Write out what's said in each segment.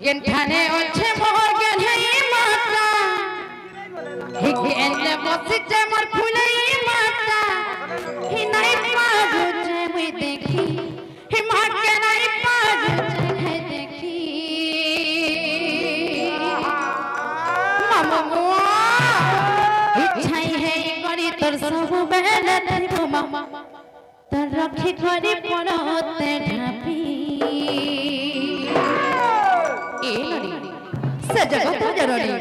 কেনখানে আছে মোর গেনহাই মাতা হিগেলে বসিছে মোর ফুলাই মাতা হি নাই পাজুছে মুই দেখি হি মাকে নাই পাজুছে হে দেখি মামা মোয়া ইচ্ছাই হে করি তোর সব বেলা থাকবো মামা তোর রক্ষি করি পড়তে ঢাপি जगत जननी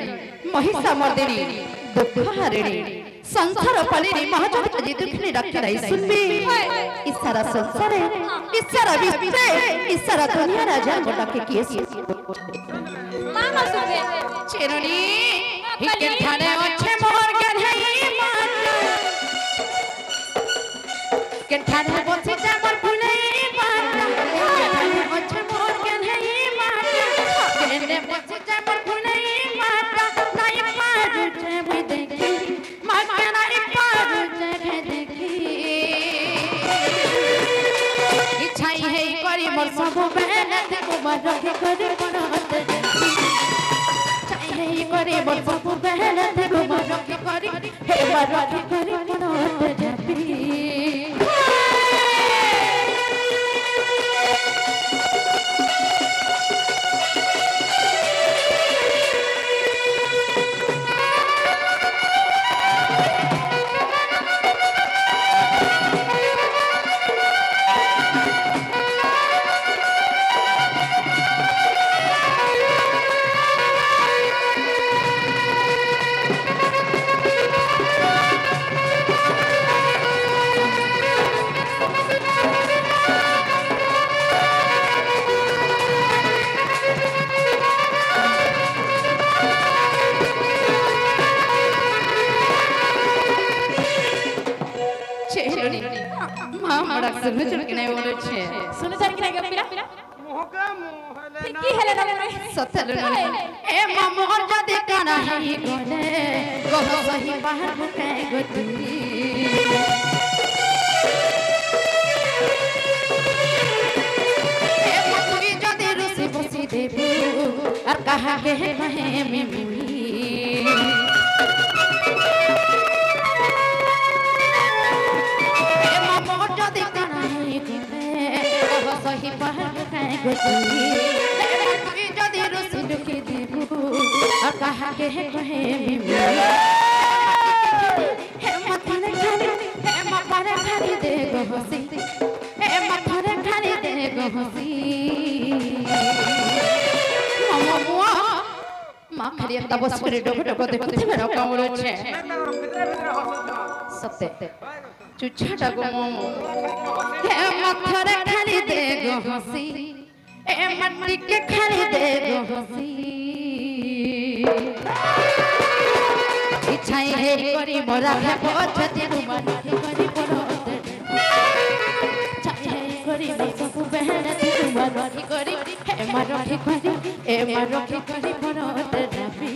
महिषा मर्दिनी दुःखहारिणी संसार पालिनी महाजगत जी दुखनी रखी रही सुनबी इसारा संसारे इसारा विश्वे इसारा दुनिया राजा गोटा के किए मामा सुनबे चेरनी हिके थाने अच्छे मोर गनहाई माता के थाने बसे जामर फुलाई माता थाने अच्छे मोर गनहाई माता केने बसे जामर फुलाई माता नाई पाजुचे मुई देखी माता नाई पाजुचे हे देखी इच्छाई है करी मोर सब बेला देखो मर के करी पड़त चाहे करे मोर सब बेला देखो मर के करी हे मर के करी पड़त जापी सुनो चल के नहीं बोले छे सुनो जान के नहीं गपिला मोहका मोहले ना की हेले ना रे सत्तर ए मामोर जदे काना है गोले गह सही बाहर मुके गति ए मतुरी जदे रुसी बसी देबू और कहा के कहे में मुई सही पहल है गोती जदि रुसी दुखी देबू और कहा के कहे हे मथरे खाली दे गहसी हे मथरे खाली दे गहसी मामा बुआ मां खरी त बस करे डोक डोक देखते मेरा कामर छे सत्य चुच्छाटा गो मोमो हे मथरे खाली दे गहसी ए मट्टी के खाली दे गहसी इच्छाई हे करी मोरा है पछती रुमान करी पड़ते चाहे करी सब बहन रुमान करी हे मारो करी ए मारो करी पड़ते डाबी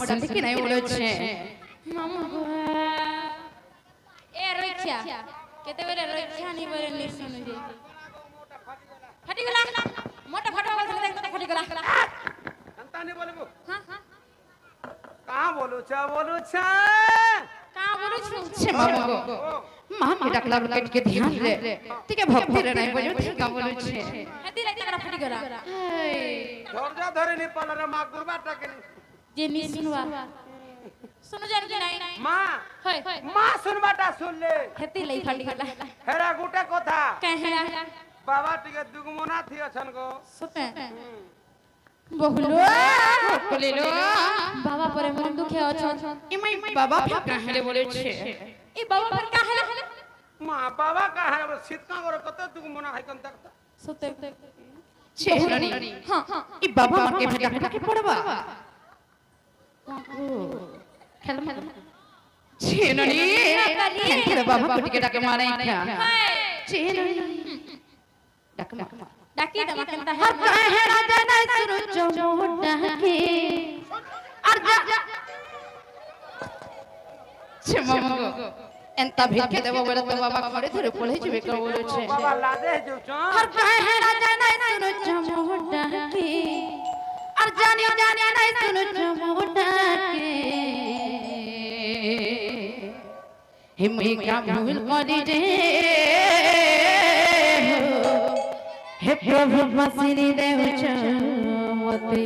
संधि की नहीं बोले छे मामा ए रक्षा केते बेरे रक्षा नहीं बोले नि सुनु जे फटी गला मोटा फटवा गला देख तो फटी गला अंता नहीं बोले वो हां हां कहां बोलू छा का बोलू छु छे मामा মা কে ডাকলা লোকেট কে ধ্যান রে তিকে ভক্তি রে নাই বজো ঠিক বলছে হেতি লাগি তাকরা ফাটি গলা ধৈর্য ধরে নি পালারে মা গুরবাটাকে যে নি শুনবা শুনো জান কি নাই মা হয় মা শুনবাটা শুনলে হেতি লাই ফাটি গলা হেরা গুটে কথা কাহেরা বাবা টিকে দুগমনা থি अछन गो সতে বহুলো কলিলো বাবা পরে মন দুঃখে অছন ইমাই বাবা ফির কাহে বলেছে এই বাবা পর কাহেলা মা বাবা का है सीतका गरो कत दुगमना है कन तक সতে ছেড়নি হ্যাঁ ই বাবা মাকে ভেটা ভেটা পড়বা খেল খেল ছেড়নি খেল বাবা কোটিকে ডাকে মানাই খা ছেড়নি ডাক মা ডাকি দমা কেনতা हर काहे राजा ना सुनो चमोटा के আর যা ছেমামগো এন্তা ভিকে দেব বলে তো বাবা করে ধরে পড়ে যাবে কে বলেছে बाबा लादे जो च हर काहे राजा ना सुनो चमोटा के আর জানি জানি না सुनो चमोटा के हिम्मी का भूल करी रे हे प्रभु बसिनी देव चमते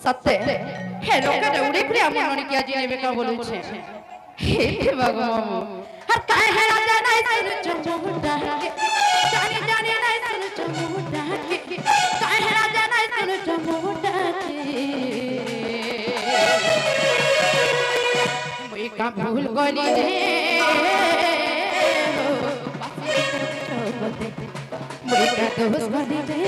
सत्य हे लोके उड़े फिरे আমার মনে কি আজি নেবে কা বলেছে হে ভগবান हर काहे है राजा নাই सुन चमुटा जानी जानी নাই सुन चमुटा काहे है राजा নাই सुन चमुटा मुई का भूल गली रे मुई का दोस्त गली रे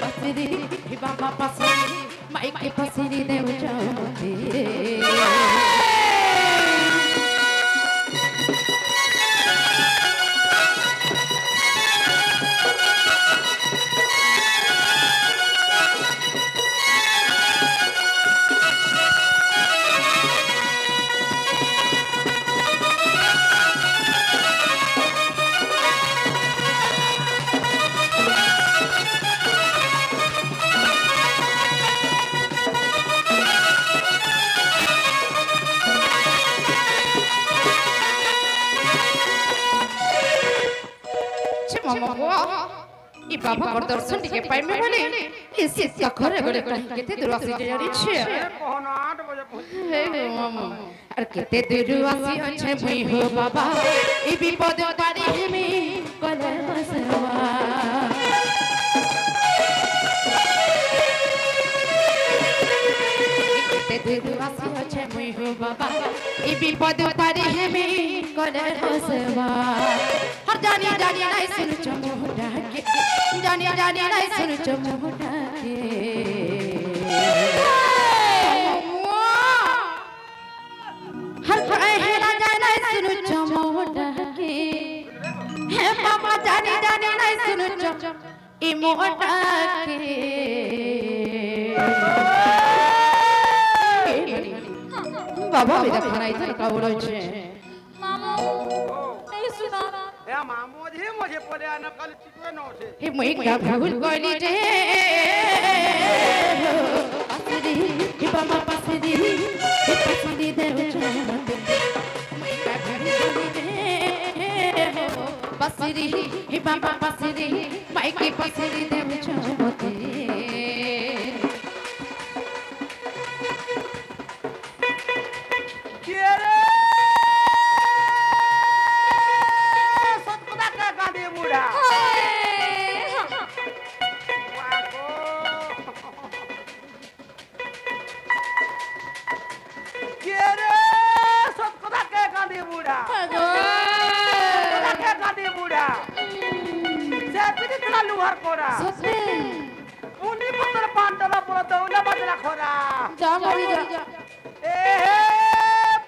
पसरी ही बाबा पसरी माई के पसरी देव चमते ई बाबा कर दर्शन टिके पाइमे बोले ई शिष्य घरे घरे कहीं केते दूर आसी जारी छे कोहना 8 बजे पहुंच हे मामा अर केते दूर आसी छे मुई हो बाबा ई विपद पारी हेमे कले बसवा केते दूर आसी छे मुई हो बाबा ई विपद पारी हेमे कले बसवा हर जानी जानी नहीं सुन चमुटा के जानी जानी नहीं सुन चमुटा के हर काहे है राजा नहीं सुन चमुटा के हे बाबा जानी जानी नहीं सुन चम ई मोटा के बाबा भी देखा नहीं था का बोलो छे मामू नहीं सुना ए मामू जी मुझे पले न कल चितवे न छे हे मुई का भूल गली रे पसरी हे बाबा पसरी हे पसरी देव चमते मुई का भूल गली रे पसरी हे बाबा पसरी माई की पसरी देव चमते के रे सतकुदा का गादी मुड़ा वाको के रे सतकुदा के गादी मुड़ा सतकुदा के गादी मुड़ा से पिटी तला लुहार कोरा सते उनी पत्थर पांडला पुरा दौला बदला खोरा जा मरी जा ए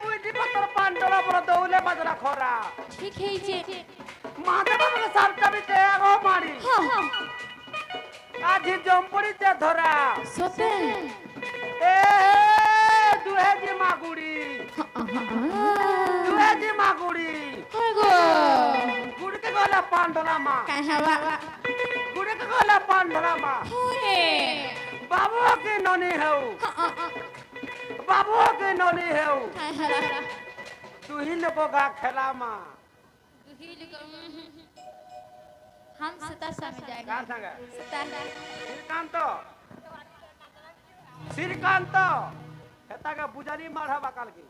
पुटी पत्थर पांडला पुरा दौला बदला खोरा ठीक है जे माधव बाबा सारता भी ते आगो मारी हां आज जंपड़ी ते धरा सते ए दुहे जी मागुड़ी दुहे जी मागुड़ी गो गुड़ के गोला पांडला मां कहवा गुड़ के गोला पांडला मां होए बाबू के ननी है बाबू के नोनी है वो हाय हरा हरा तू ही लोगों का खेला माँ हम सतासा में जाएंगे क्या संग सतासा श्रीकांत हेता का पुजारी मारा बाकाल की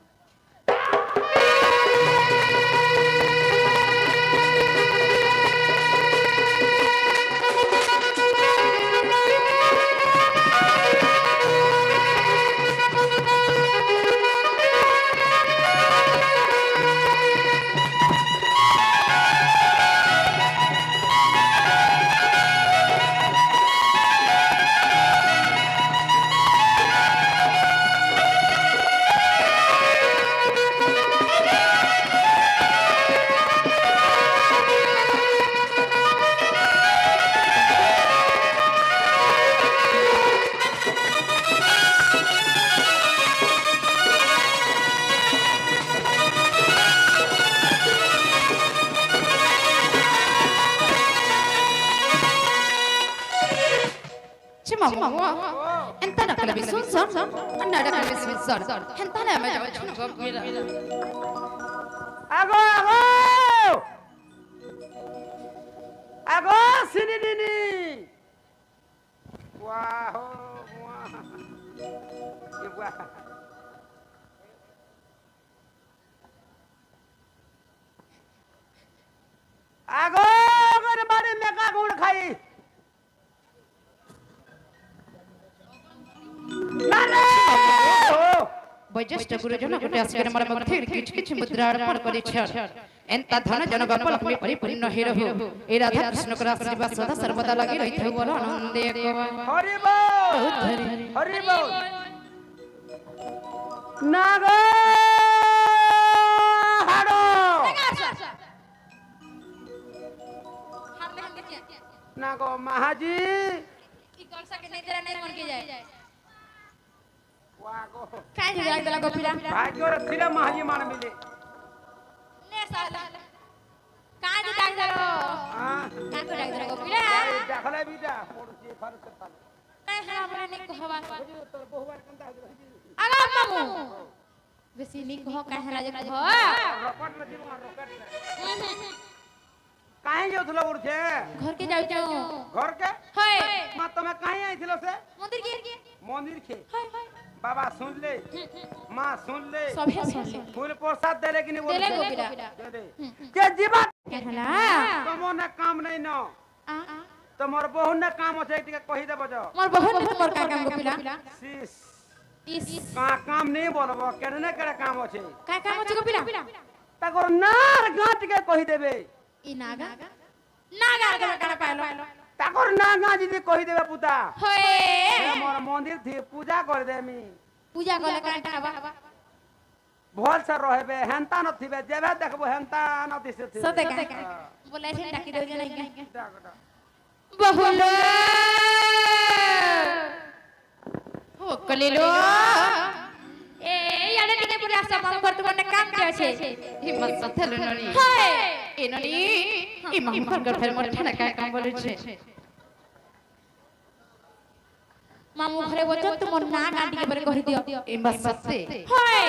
Entah nak lebih susah, anda ada lebih susah. Entah nak macam macam kau bila. Ago, sini ni. Wah, wah. Ago, मेरे बारे में क्या गुण खाई? বয়োজ্যেষ্ঠ গুরুজন গোটে আসিবার আমার মধ্যে কিছু কিছু মুদ্রা অর্পণ করেছেন এন্তা ধন জনগণ লক্ষ্মী পরিপূর্ণ হে রহু এই রাধা কৃষ্ণকর আশীর্বাদ সদা সর্বদা লাগি রহিথাউ বল আনন্দে হরি বল হরি বল নাগ হাড়ো নাগ মহাজি ई कौन सा के नहीं तेरा नहीं मन के जाए वागो काय जो जाग दला गोपिला भाग्य रे थिला महाजी मान मिले ने साला काय जो जाग दलो हां काय को जाग दला गोपिला देखले बिटा पड़ोसी फर से फल काय हरा बरा नहीं कहवा तोर बहुवार कंदा आगा मामू बेसी नहीं कहो काय हरा जे कहो रॉकेट में जीव रॉकेट काहे जो थलो उठे घर के जाऊ जाऊ घर के हाय मां तमे काहे आई थिलो से मंदिर के हाय बाबा सुन ले मां सुन ले सभे सुन ले फूल प्रसाद दे कि नहीं बोल देले गोपिला दे दे के जीवन क्या हला तुमो ने काम नहीं न तमर बहु ने काम छै टिके कहि दे बजो मोर बहन ने मोर का काम गोपिला शीश इस का काम नहीं बोलबो केने करे काम छै का काम छ गोपिला तकर नार गांठ के कहि देबे ई नागा नागा के काना पालो तकर नागा जी कहि देबे पुता होए हमर मंदिर थी पूजा कर देमी पूजा करे का खाबा भोल से रहबे हेंता न थिबे जेबे देखबो हेंता न दिसे थी सते का बोले से डाकी दे जे नहीं बहुला बहुलो हो कलेलो ए याने टिके पूरा सब पर तुमने काम के छे हिम्मत सथल ननी हाय ए ननी ई महफल कर फेर मोर ठना का काम बोले छे मामू घरे बोचो तुम ना गांडी के बारे कहि दियो ई बस सत्ते हाय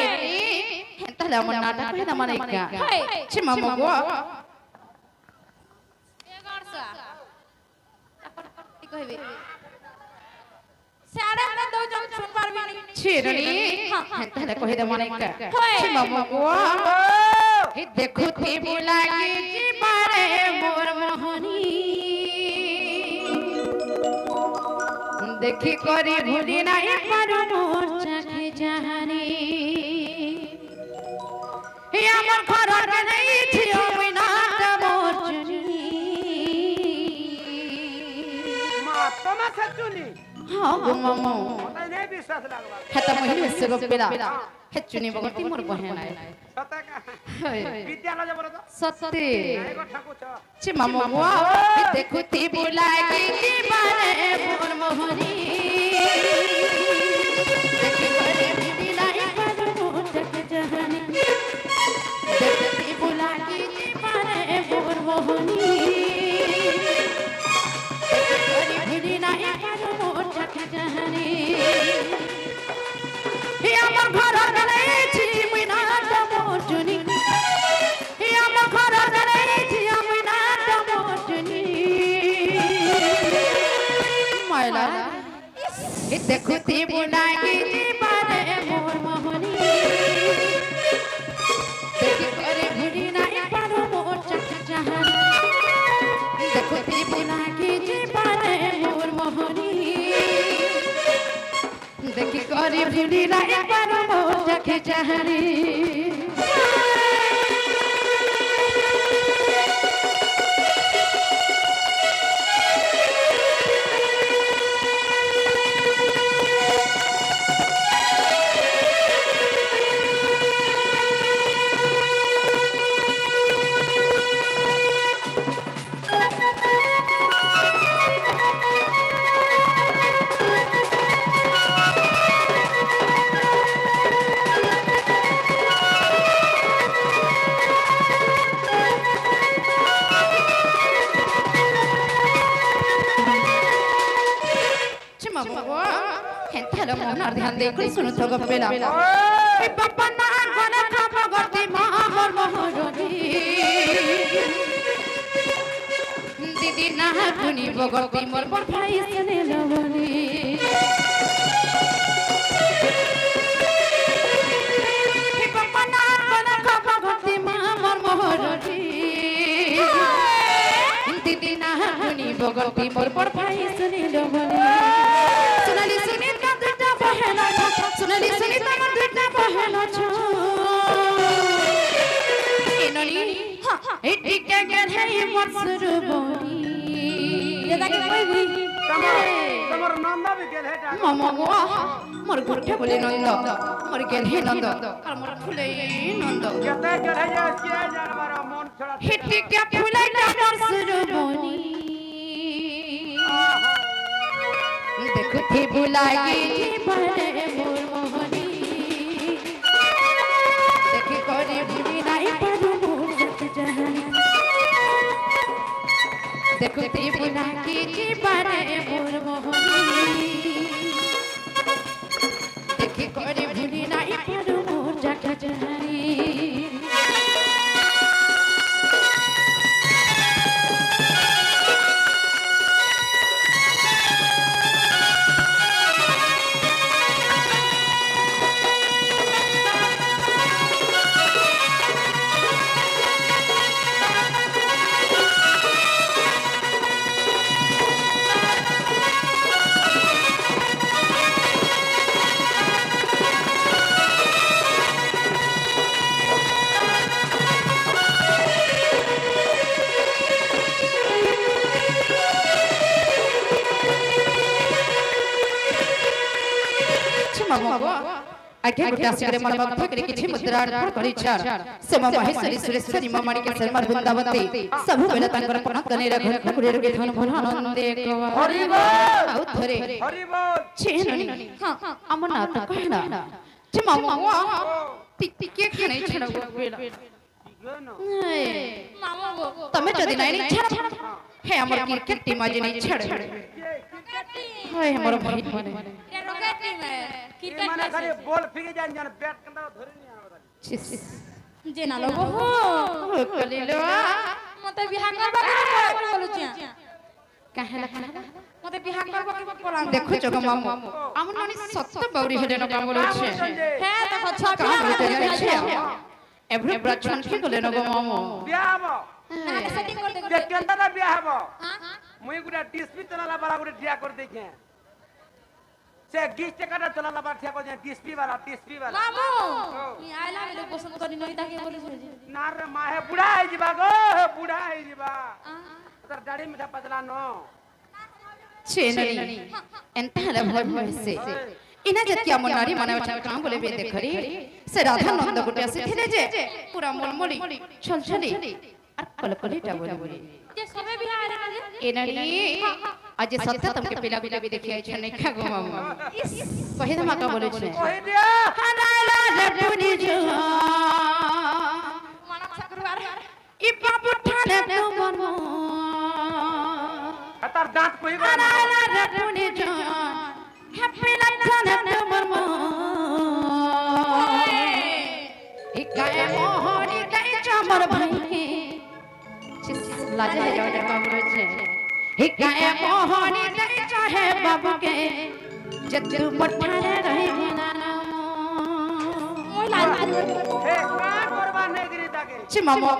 हेंता ला मन नाटक कहि ना माने का हाय छि मामू गो ए गरसा अपन कहबे साडे ना दो जन सुन पारबी नहीं छि ननी हेंता ला कहि दे माने का हाय छि मामू गो हे देखो ती बुलागी जी मारे मोर मोहनी देखी करी भूली नहीं पारू मोर चखे जहानी हे हमर घर के नहीं छियो बिना मोर चुनी मां तमे से चुनी हां गो मामू नहीं विश्वास लागबा हे त महिने से गो पेला हे चुनी बगती मोर बहन आए सता का विद्यालय जबर तो सत्ते नहीं को ठाकू छ छि मामू गो देखो ती बुलागी जी मारे मोर मोहनी देखी करे भूली नहीं पारू मोर चखे जहानी देखती बुलागी जी मारे मोर मोहनी देखी भूली नहीं पारू मोर चखे जहानी हे हमर দেখুতি বুলাগি জীবনে মোর মোহনী দেখি করে ভিড়ি নাই পারো মোর চাহান দেখুতি বুলাগি জীবনে মোর মোহনী দেখি করে ভিড়ি নাই পারো মোর চাহানি ध्यान देकर सुनो तो गप्पेला ए पापा ना गने खाप गति महामर मोहरनी दीदी ना गुनी बगति मोर पर भाई सने लवनी ए पापा ना गने खाप गति महामर मोहरनी दीदी ना गुनी बगति मोर पर भाई सने लवनी सुनाली सुनी सुनली सुनी तमर दुटा पहला छो इननी एटी के गेल है मसरू बोली दादा के कहबी तमर नंदा भी गेल है मामा मोर गुठे बोले नंद मोर गेल है नंद और मोर फुले नंद केते गेल है के जानवर मन छोड़ा एटी के फुले मसरू बोली देखो थी बुलागी जीवने मोर मोहनी देखी करे भूली नहीं पारू मोर जहान देखो थी बुलागी जीवने मोर मोहनी देखी करे भूली नहीं पारू मोर जहानी आगे गुटा सिगरे मन भक्त करे किछि मुद्रा अर्पण करि छार से महेश्वरी सुरेश्वरी ममणी के शर्मा वृंदावती सब बेला तंकर पन कने रघुर घुरे रे धन भन आनंद एक हरि बोल आउ थरे हरि बोल छेननी हां अमना त कहना जे मामा टिक टिक के खने छड़ बेला मामा गो तमे जदी नहीं छड़ हे हमर क्रिकेट टीम आज नहीं छड़ हाय हमर भाई माने ये रॉकेट टीम है क्रिकेट माने खाली बॉल फेंके जान जान बैट कंदा धरे नहीं आवे जे ना लोगो हो कलिलो मते बिहा करबा के बोलु छिया काहे लखना मते बिहा करबा के पला देखो जग मामू हमन ननी सत्य बौरी हेले न काम बोलु छे हे देखो छ काम बोलते छे एवरे ब्रचन के गले न गो मामू बियाह हबो ना सेटिंग कर दे जे केंदा ना बियाह हबो हां मुई गुडा टीएसपी चलाला बड़ा गुडा ठिया कर देखे से 20 टका दा चलाला बड़ा ठिया कर दे टीएसपी वाला मामू ई आइला मेरे पसंद करी नहीं ताके बोलु छे ना रे माहे बुढ़ा है जीबा गो बुढ़ा है जीबा तर दाढ़ी में पतला नो छे ननी एंता हला भय भय से इना जति हमर नारी माने काम बोले बे देखरी से राधा नंद गुटिया से थिले जे पूरा मोलमोली छलछली और कलकलीटा बोली जे सबे बिहा आइला जे एननी आज सत्य तुमके पिला पिला भी देखिए छ नहीं खा गो मामा कहि दमा का बोले छे कहि दिया हनाला लपुनी जो मानक सकरवार ई बाबू ठाने तो मनो तार दांत कोई बा हनाला लपुनी जो हैप्पी लठाने तो मनो ई गाय मोहनी गाय चमर भाई लाजे है जाओ जब बोले छे ही गाय मोहनी गाय चाहे बाबू के जत्तु पठारे रही बनाना ওই লাল ए का करबा नहीं गिरी ताके ছি মামা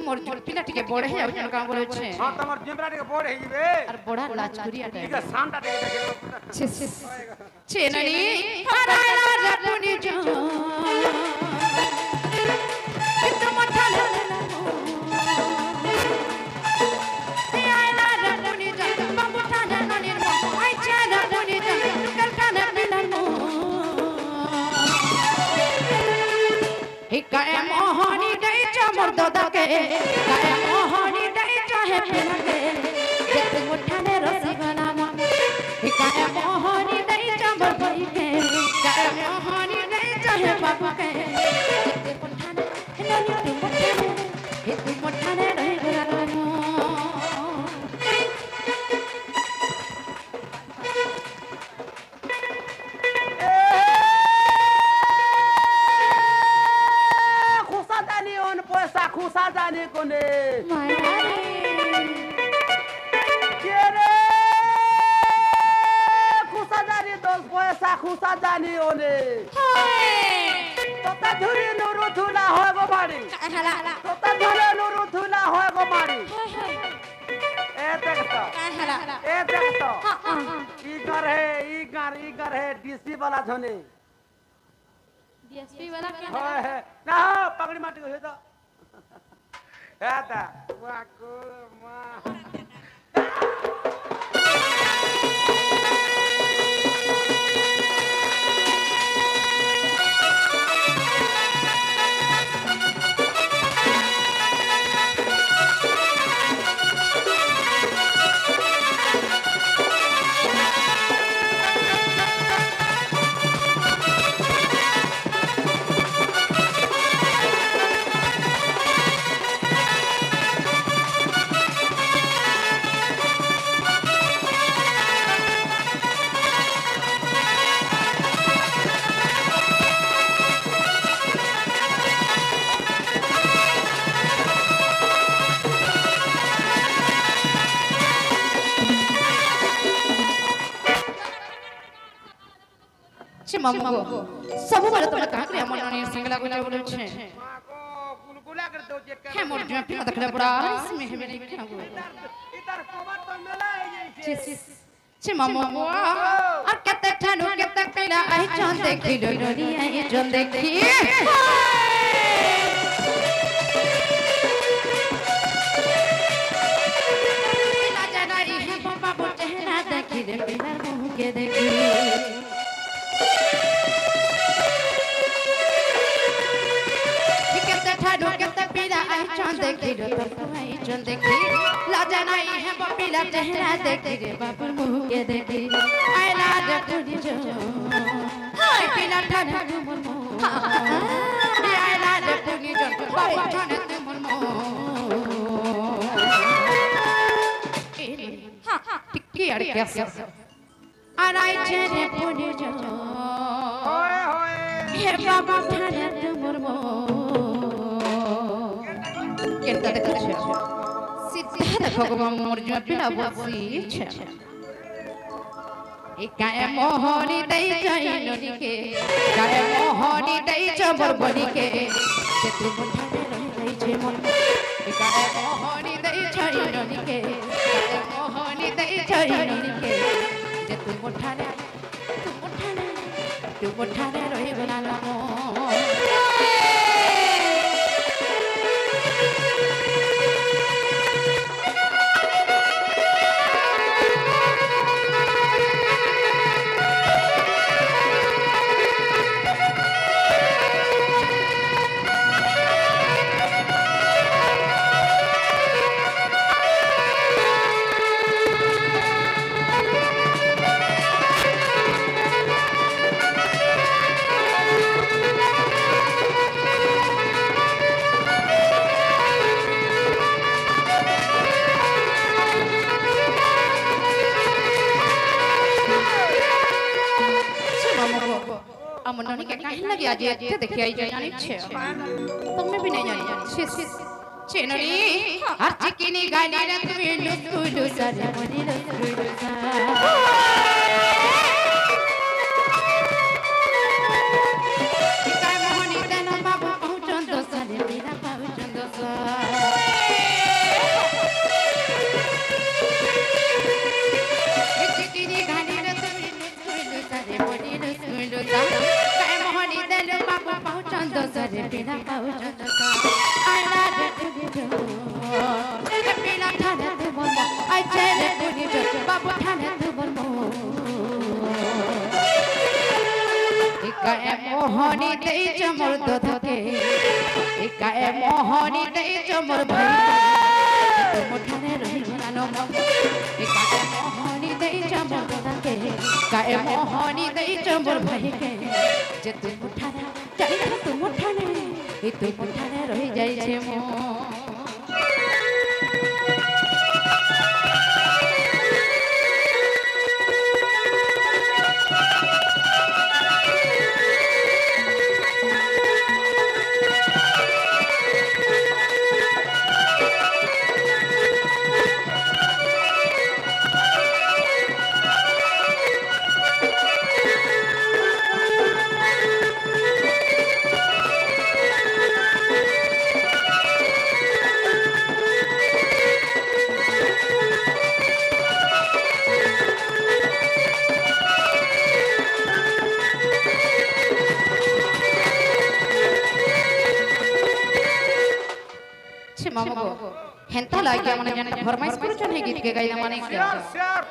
মোর জোর পিলা টিকে বড় হে যাউছন কাম করে আছে हां तमर जिमरा के बोर्ड है बे আর বড়া লাজ করিয়া ठीक है शांता दे ছি ছি ছি নানি হারালা রাতুনি জো कितना मठा ले गाय मोहनी दई चमर दादा के गाय मोहनी दई चाहे पिला के जत मुठाने रसी बनाना गाय मोहनी दई चमर भई के गाय मोहनी दई चाहे बाबा के जत मुठाने ननी तू मुठाने रही बनाना खुशा जाने कोने माया के रे खुशा जाने दोस्त पैसा खुशा जाने ओने तोता धुरी नुरु धुला होय गो बाड़ी হালা तोता धुरी नुरु धुला होय गो बाड़ी ए देखतो হালা ए देखतो ई घर है डीसी वाला झोने ডিএসপি वाला के होय है ना पगड़ी माटी को तो Eta, waku mah. मामू सब बार तुम कहां के हमर नानी संगला को बोले छे मां को गुलगुला कर दो जे है मोर जो पिला देखले बड़ा इसमें है मेरी क्या गो इधर कोबा तो मेला है ये छे मामू और कते ठानु कते पिला आई चांद देखी डोरी आई चांद देखी पिला जनाई है पापा को चेहरा देखी रे पिला मुंह के देखी चांद देखी रो तो आई चांद देखी लाजा नहीं है पपीला चेहरा देखी रे बापर मुंह के देखी आई लाज तुझी जो हाय पीला ठाना तुम मुंह आई लाज तुझी जो बापर ठाना तुम मुंह हां टिक्की अड़ कैसे आई चेहरे पुनी जो होए होए हे बापर ठाना तुम मुंह केता देखछ सीधा देखो गो मोर जो पिला बसी छ ए गाय मोहनी दई जाई ननी के गाय मोहनी दई चबर बनी के जे तू मुठाने रह गई छे मन ए गाय मोहनी दई जाई ननी के गाय मोहनी दई जाई ननी के जे तू मुठाने रह गला ना हमर ननी के काहे लगे आज एते देखि आई जानी छे तुमने भी नहीं जानी छे ननी हर चिकनी गाली रे तू लुटू सर मनी लुटू सा হয়েছে রে পুনিজ বাবু ঠানে তুবর একায়ে মোহনী দেই চমর দোধকে একায়ে মোহনী দেই চমর ভাই তুম ঠানে রহিব নানো একায়ে মোহনী দেই চমর দোধকে একায়ে মোহনী দেই চমর ভাইকে যে তুম ঠানে চাই তুম ঠানে এ তুম ঠানে রহি যাইছে মো मामो हेंता लागिया माने जाने फरमाइश करू छन हे गीत के गाइला माने शेयर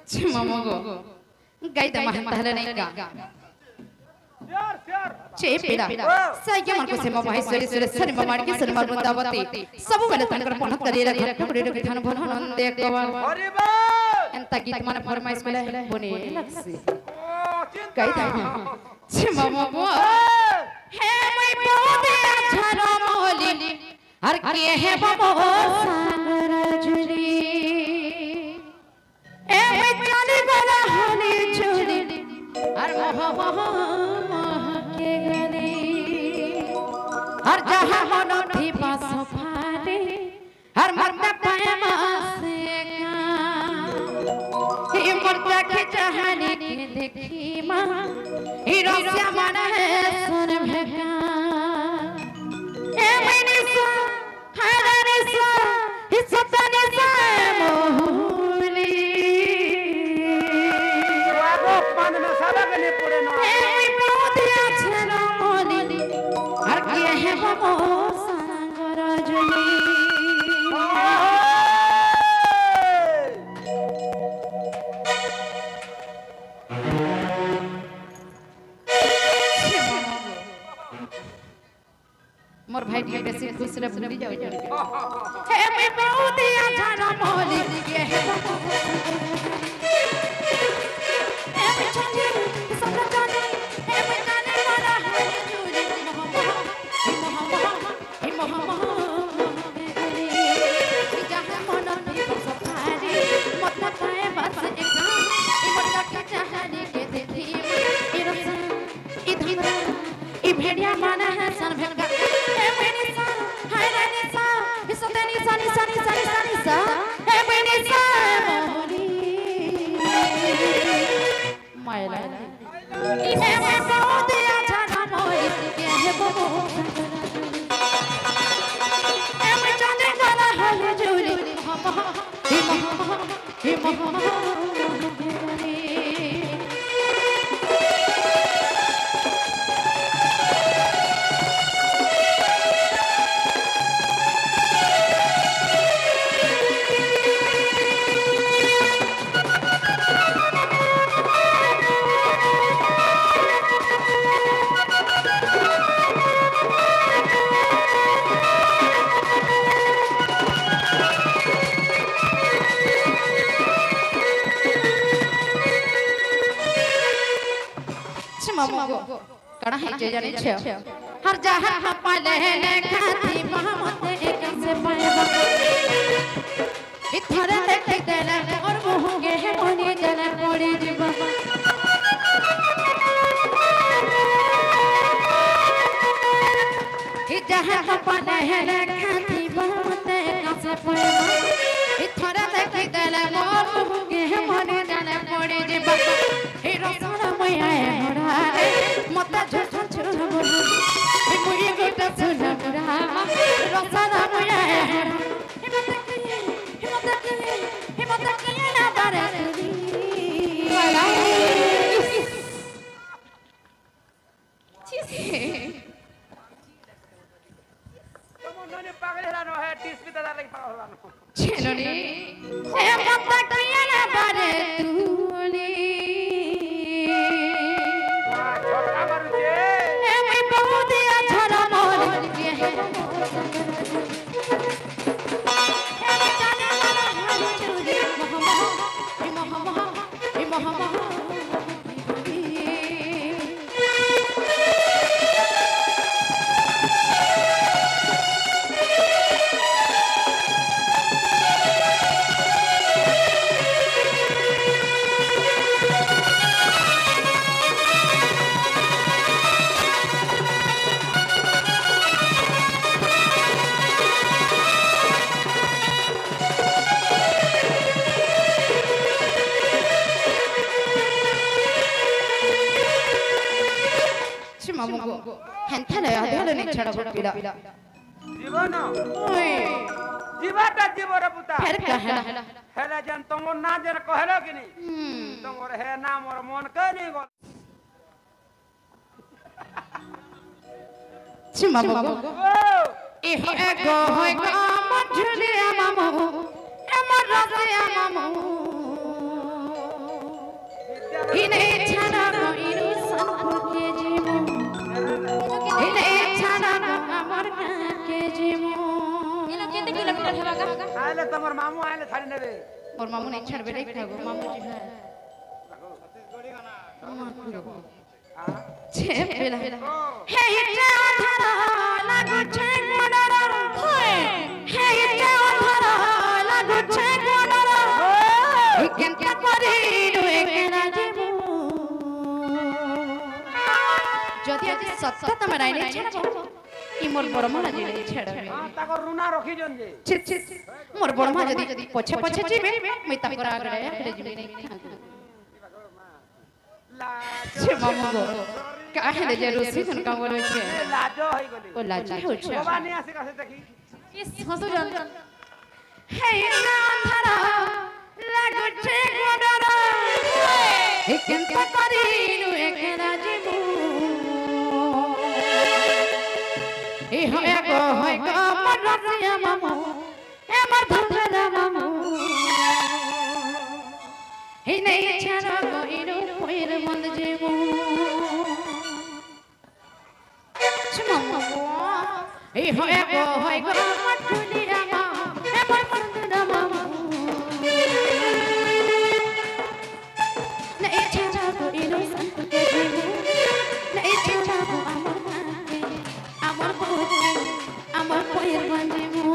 छी मामो गाइदा महंता हले नहीं गा चे पीड़ा सैया मन को से मामा हेसरी सुरे सरी मामा के सरी मार बंदावती सब बेले तनकर पनत करिरा घर टुकड़े के थान भन देख गवा अरे बा एंता गीत माने फरमाइश बेले बने लगसी गाइदा छी मामो हे मैं बहुत अच्छा रमोली हर के है बाबो सागर जुली ए मैं जाने वाला हनी चुली हर मोह के गली हर जहां मनो थी पास फाटे हर मरता पाए मासे का ये मरता के चाहने के देखी मां हीरो से मन है सुन भगा ए मैंने सा हरे सा इस सपने से मोहली वागो पान में सादा के पड़े ना ए बहुत अच्छा रमोली हर के है बाबो सागर जुली मोर भाई के बेसी खुश रे भूली जाओ हे मैं बहुत अच्छा रमोली के है ए मैं चंदी सब जाने ए मैं जाने वाला है चूड़ी मोह जहां मन में सफारी मत पाए बस एक ई मोर के चाहने के देखी ई रसा ई धमरा ई भेड़िया माना है सन भेगा ए मेरी सा हाय रे सा इस तेनी सनी सनी सनी सनी सा ए मेरी सा मोरी मायला ई मैं बहुत अच्छा ना मोरी के है बबो ए मैं चांदे गाना हले जुली ही महा मामो कड़ा है जे जाने छ हर जहां हम पाले ने खाती मोहम्मद एक से पाएबा इथरे देखे देले और मुंह के है कोनी जले पड़ी जीवा इ जहां हम पाले ने खाती मोहम्मद एक से पाएबा इथरे देखे देले और मुंह के है कोनी जले पड़ी जीवा हीरो सोना मैया मोरारे मत झूठ झूठ बोल ए मुड़ी गोटा सुना बुरा रोसाना मैया हिम्मत के ना बारे তোমার ননি পাগল হেলানো হে টিসপি দাদা লাগি পাগল হেলানো ছেননি এ বাবা কিয়া না বারে তুনি ছটকা মারুছে এ মই বহু দিয়া ঝরা মোর কে হে মামুগো হেনথালে আদেলে নে ছড়া পিলা জীবন ওই জীবাটা জীবরে পুতা ফের কহেলা হেলা জান তোমার না জের কহেলো কি নি তোমার হে না মোর মন কে নি গো মামুগো ও এ গো হয় গো মঝুলি মামু আমার রাজে মামু ইনে ছাড়া গো ইনু সনপুকে জীবন ইনে ছাড়া গো আমার কাকে জীবন ইনো কেতে কিলোমিটার হেবা গা আইলে তোমার মামু আইলে ছাড়ি নেবে ওর মামু নাই ছাড়বে রে খাগো মামু জি হ্যাঁ ছে বেলা হে এটা ধরা লাগুছে মনরা হে এটা ধরা লাগুছে মনরা কেনকে করি নুয়ে কেনা জীবন যদি আজ সত্য তোমার আইনে ছাড়ব ই মোর বড় মা যদি ছাড়বে হ্যাঁ তাকো রুনা রখি জন যে ছি মোর বড় মা যদি পছে পছে জিবে মই তাকর আগড়ে আগড়ে জিবে নাই ছে মামু গো কাহেলে যে রুসি ধন কাম বলছে লাজ হই গলি ও লাজ হচ্ছে ভবানী আসি কাছে দেখি ইস হসুজন হে আন্ধারা লাগুছে গোডরা হে কেনকে করি নুয়ে কেনা জীবন এ হয় গো আমার রাজিয়া মামু আমার ধরা মামু হে নেই ছাড়া গো ইনু পয়ের মন জীবন মামু এই হয় গো আমার দুনিয়া মামু আমার ধরা মামু নেই ছাড়া গো ইনু সনপুকে জীবন নেই ছাড়া গো আমার কাকে আমার বউকে আমার পয়ের মন জীবন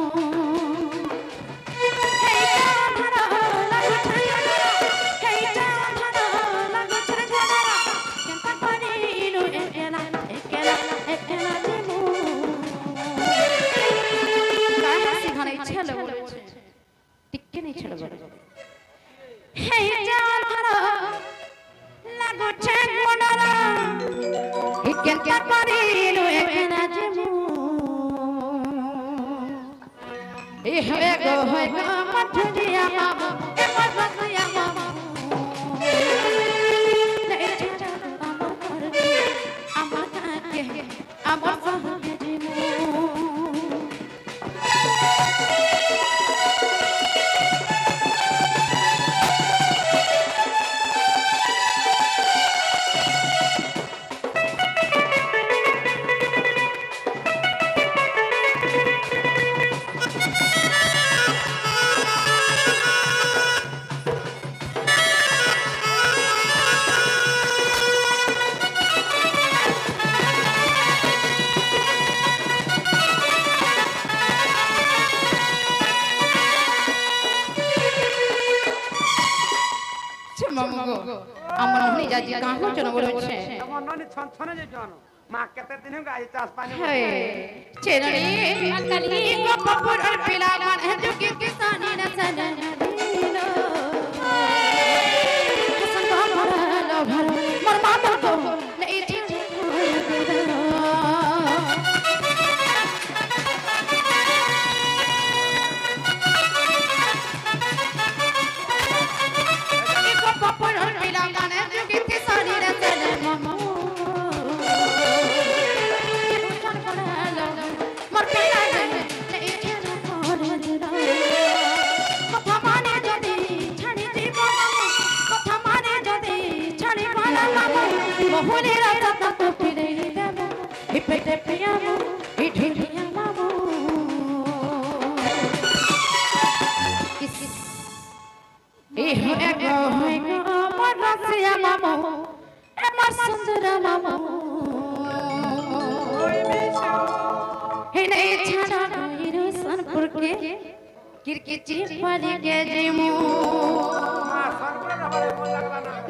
আমার বাহুকে জীবন আমার মনে যাজি কাহু জন বলছে তোমার ননি ছন ছনে যে জন মা কেতে দিন গাই চাষ পানি হে চেরনি কালি কপপুর পিলা মান হেজুকি কিসানি না সনদিনো হাসন ভরা লভর মোর মাতা কো নেই চিঠি কপপুর পিলা মান হেজুকি কিসানি না সনদিনো tata pupire idamo, ipete piamo, idhiyamamo. Iho ego marasiya mamo, emar sundara mamo. Hine chana iru sanpur ke, kirkichi pari ke jimu.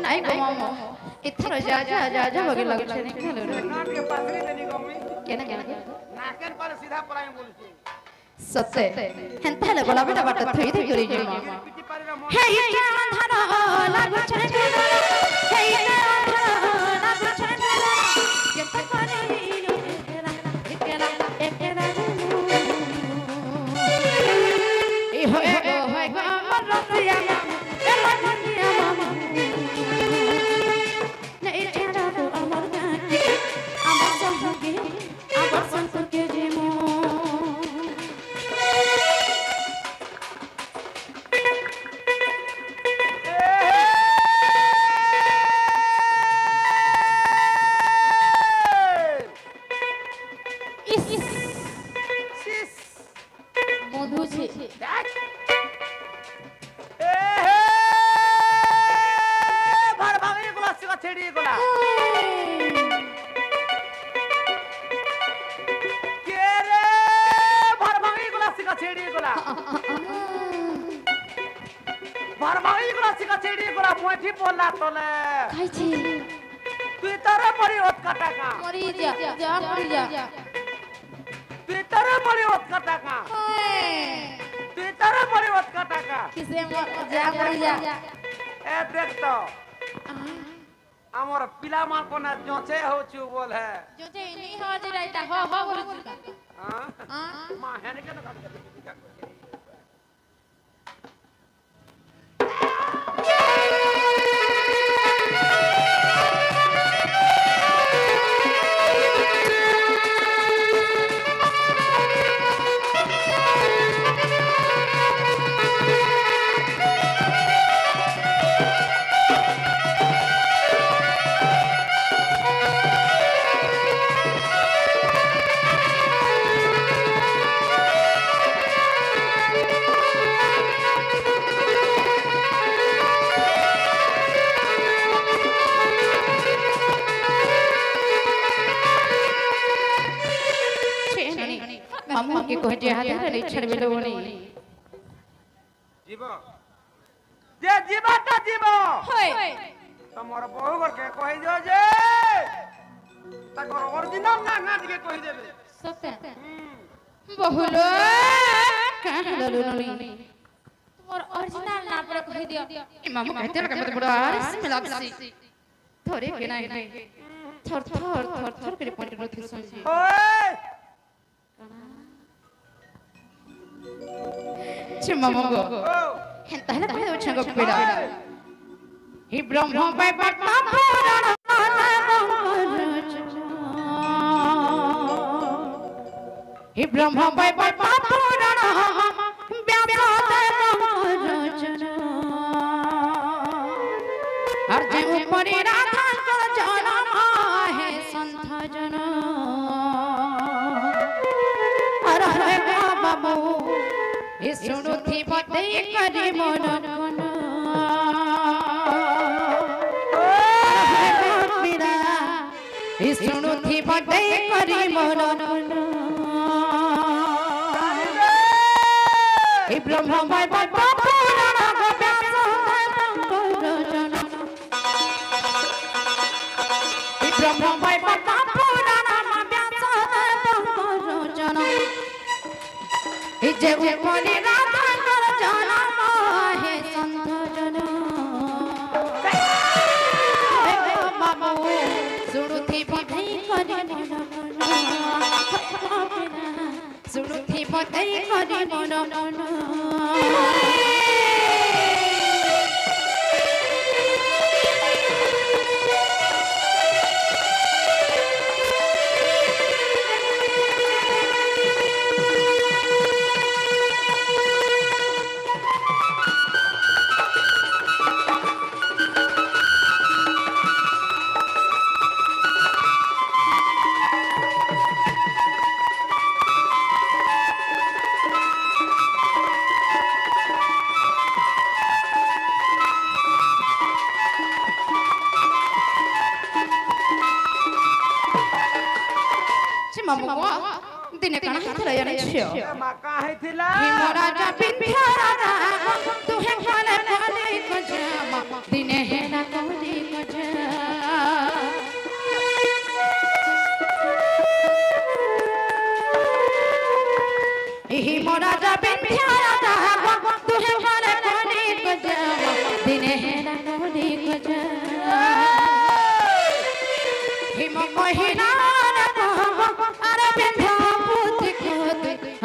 Nai go mamo, ithar ja bagi lagu chene khalo. Kena. नाकेन पर सीधा पराई बोलछी सत्य हेंताले बोला बेटा बात थई थई करी जमा पिटी पारी रा हे ये अंधारा लागु छने हे ये अंधारा लागु छने ये त करे रो एकेला ए हो मन रसिया ए रसिया मामा ने एरा तो अमर गाके अमर संगे अमर संगे जेमो মধু ছে भर भागी गोला सिका छेड़ी गोला के रे भर भागी गोला सिका छेड़ी गोला भर भागी गोला सिका छेड़ी गोला मोठी बोला तोले খাইছি তুই তারে পরি ওত কাটা কা মরি যা মরি যা তুই তারে পরি ওত কাটা কা তুই তারে পরি ওত কাটা কা কিসে যা মরি যা এ দেখ তো আমার পিলা মান কোনা জোছে হউছু বল হে যদি নি হ যে রাইতা হ বলছি हां हां মা হেনে কেন কাট मामू के कह जे हाथ रे छड़बे लोनी जीव जे जीवाटा जीव होय तमर बहु घर के कहि जो जे तकर ओरिजिनल ना ना दिके कहि देबे সত্যি बहुलो कहलो लोनी তোমার অরিজিনাল না পড়ে কই দিও मामू कहते लगे मत बड़ा इसमें लागसी थोड़े के ना थर थर थर थर करे पॉइंट रो थी समझी ओए छि मामू गो ओ हेंता हला पे छंग पेड़ा ही ब्रह्म बाय बाटा पुराण ही ब्रह्म बाय बाटा पुराण व्यास रचना हर जे ऊपर राधा कर जनम है संत जन हर हर बाबू ये सुनो थी बते करी मन कन मेरा ये सुनो थी बते करी मन कन हे ब्रह्म बाय बाबा पुराण व्यास रचना हे ब्रह्म बाय बाबा पुराण व्यास रचना हे जे ऊपर राधा कर जनम है संत जन हे बाबू सुरुथी बधई करी मन सुरुथी बधई करी मन ମାମୁଁ ଦିନେ କାଣା ହେଇଥିଲା ଜାଣିଛ ମା କା ହେଇଥିଲା ହିମ ରାଜା ବିନ୍ଧ୍ୟା ରାଜା ତୁହେ କାଲେ କାଲେ ଗଜା ଦିନେ ହେଲା କଲି ଗଜା हिम राजा बिंध्या राजा तुहे काले काले गजा दिने हेला काले गजा हिम महिना अरे बिंध्या भूति को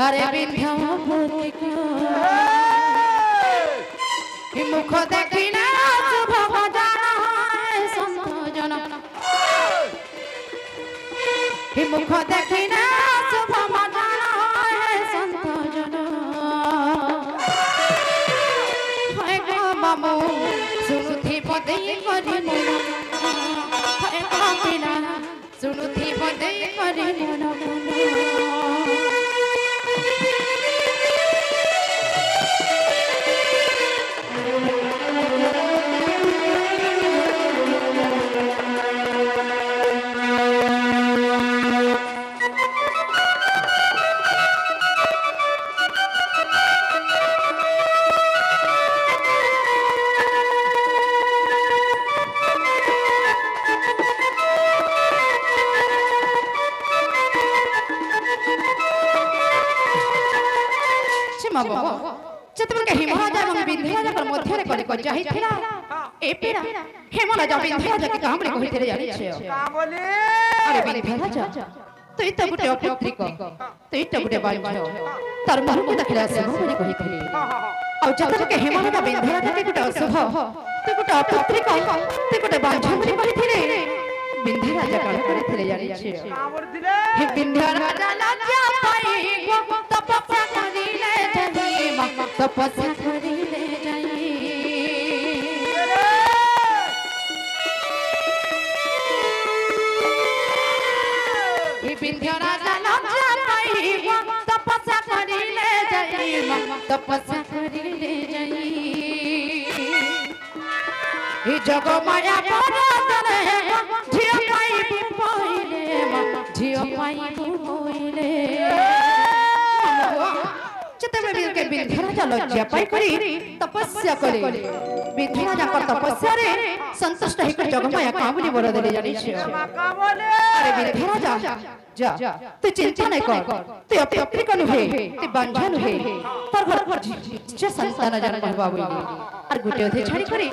अरे बिंध्या भूति को मुख देखिना शुभ जाना है संत जन मुख देखिना शुभ जाना है संत जन है गो मामू सुनुथी बदई करी मन है गो पिला सुनुथी बदई करी मन चतुर्के हिमराजा एवं विंध्यराजा पर मध्यरे कले गजा हिथिला ए पेड़ा हिमराजा विंध्यराजा के कामरे कहिथिले जानि छै का बोले अरे विंध्यराजा तो इता गुटे अपत्रिक तो इता गुटे बांझ तार मुहु देखला सब बोली कहिथिले आ चतुर्के हिमराजा विंध्यराजा के गुटे अशुभ तो गुटे अपत्रिक तो गुटे बांझ बोली कहिथिले विंध्यराजा काल करिथिले जानि छै का बोलथिले हे विंध्यराजा लज्जा पाई गो तपस्या करिले तपस्या करिले जाई हे विंध्यराजा लज्जा पाई तपस्या करिले जाई तपस्या करिले जाई हे जग माया परदरे झियो पाई पहिले झियो पाई पहिले के विंध्यराजा लज्जा पाई करी तपस्या करे विंध्यराजा कर तपस्या रे संतुष्ट है कर जगमाया कामनी बर देले जानि छै मा का बोले अरे विंध्यराजा जा तू चिंता नहीं कर तू अपने कनु है तू बांझन है पर घर पर जे संतान जन कहबा बोली और गुटे ओथे छाड़ी करी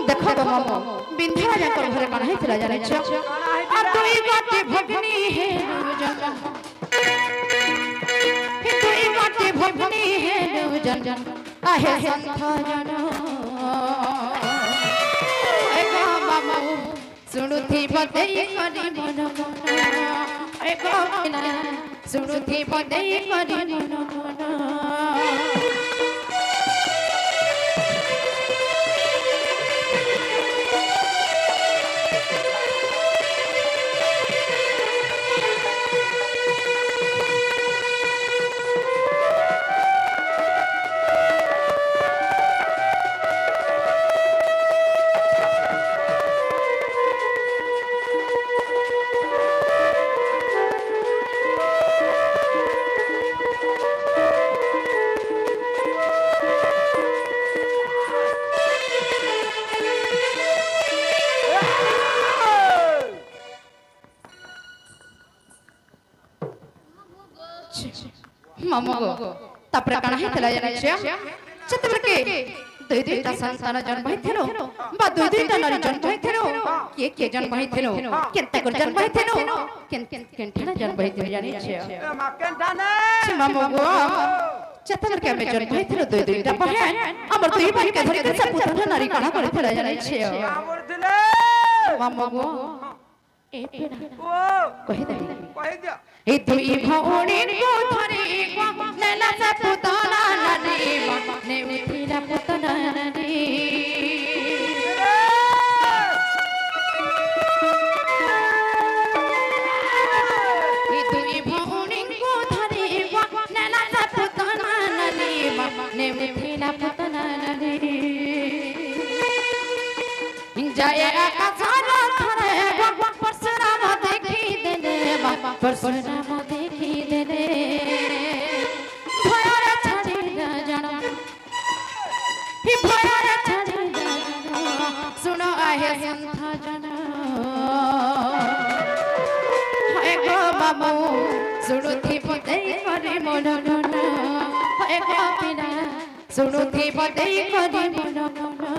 देखो गो मामो विंध्यराजा कर घरे काना हेतिला जानि छै आ दुई गोटे भगनी है जन हिंदुई भगनी है जन आहे संत जन ए गो मामू सुनुथी बदई करी मन ए गो बिना सुनुथी बदई करी मन मामू गो तापर काना हेतला जानि छै चतुर्के दुई दुईटा संतान जन्म हैथिनो बा दुई दुईटा नारी जन्म हैथिनो के जन्म हैथिनो केनते कर जन्म हैथिनो केनठा जन्म हैथिनो जानि छै मा केनठा ने मामू गो चतुर्के में जन्म हैथिनो दुई दुईटा बहन हमर दुई भाई के धरि के सब पुत्र नारी काना करथिला जानि छै का बोलथिले मामू गो ए पेड़ा ओ कहि दे दियो ए दुई भौणी को धरि को नैना से पुतना नदी ने मिथिला पुतना नदी ए दुई भौणी को धरि को नैना से पुतना नदी ने मिथिला पुतना नदी जय आकाश थरे परशुराम देखी देले परशुराम মামু শুনুথি বদেই করে মন মন হে গোপিনা শুনুথি বদেই করে মন মন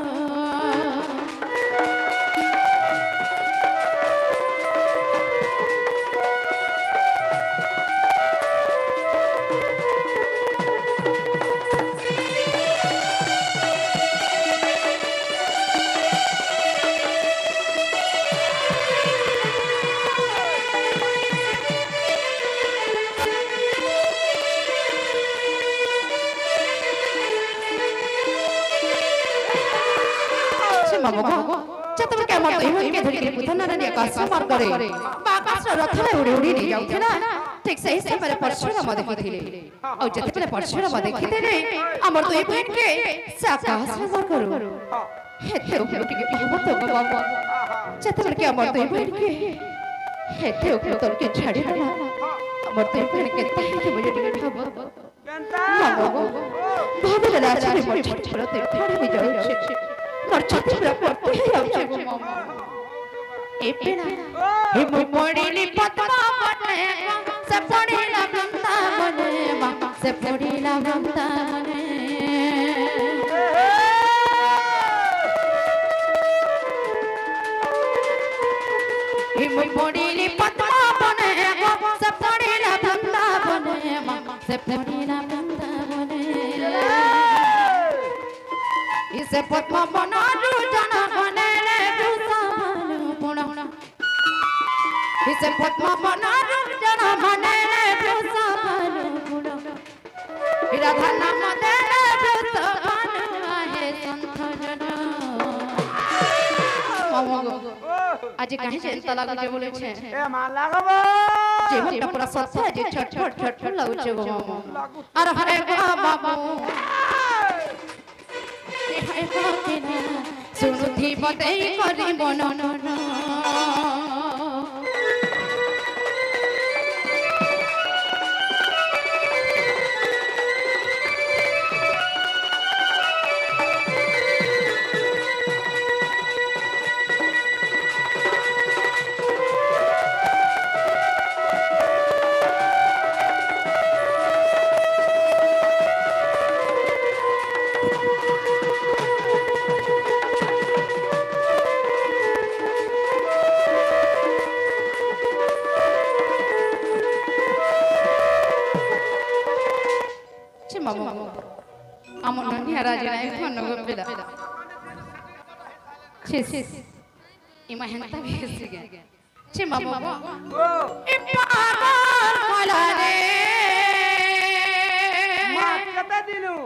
आज कहीं चिंता लागुचे बोले छे ए मान लागबो जे मत पूरा सत्य जे छटफट छटफट लागुचे गो अरे हरे बाबू हे गोपिना सुनुथि बदेई करी मन Imahenta besiga. Cima mama. Ipagar malare. mat kata dilu